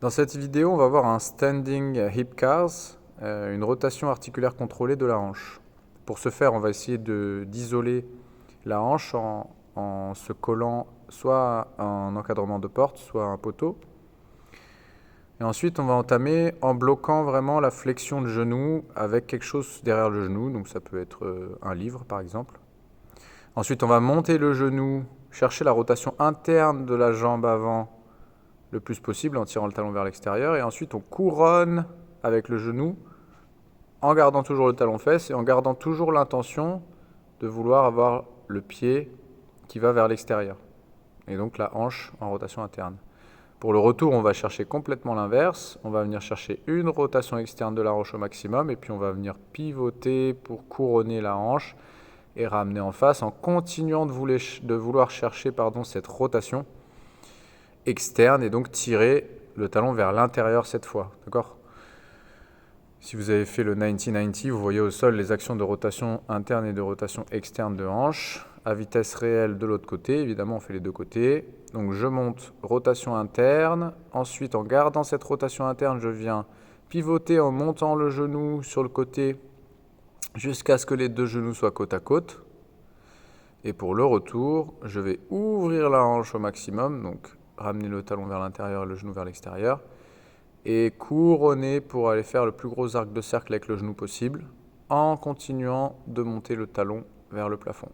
Dans cette vidéo, on va voir un standing hip cars, une rotation articulaire contrôlée de la hanche. Pour ce faire, on va essayer d'isoler la hanche en se collant soit à un encadrement de porte, soit à un poteau. Et ensuite, on va entamer en bloquant vraiment la flexion du genou avec quelque chose derrière le genou. Donc ça peut être un livre par exemple. Ensuite, on va monter le genou, chercher la rotation interne de la jambe avant le plus possible en tirant le talon vers l'extérieur. Et ensuite, on couronne avec le genou en gardant toujours le talon fesse et en gardant toujours l'intention de vouloir avoir le pied qui va vers l'extérieur. Et donc la hanche en rotation interne. Pour le retour, on va chercher complètement l'inverse. On va venir chercher une rotation externe de la hanche au maximum et puis on va venir pivoter pour couronner la hanche et ramener en face en continuant de vouloir chercher cette rotation externe et donc tirer le talon vers l'intérieur cette fois. D'accord ? Si vous avez fait le 90-90, vous voyez au sol les actions de rotation interne et de rotation externe de hanche, à vitesse réelle de l'autre côté, évidemment on fait les deux côtés. Donc je monte rotation interne, ensuite en gardant cette rotation interne, je viens pivoter en montant le genou sur le côté jusqu'à ce que les deux genoux soient côte à côte. Et pour le retour, je vais ouvrir la hanche au maximum, donc ramener le talon vers l'intérieur et le genou vers l'extérieur, et couronner pour aller faire le plus gros arc de cercle avec le genou possible, en continuant de monter le talon vers le plafond.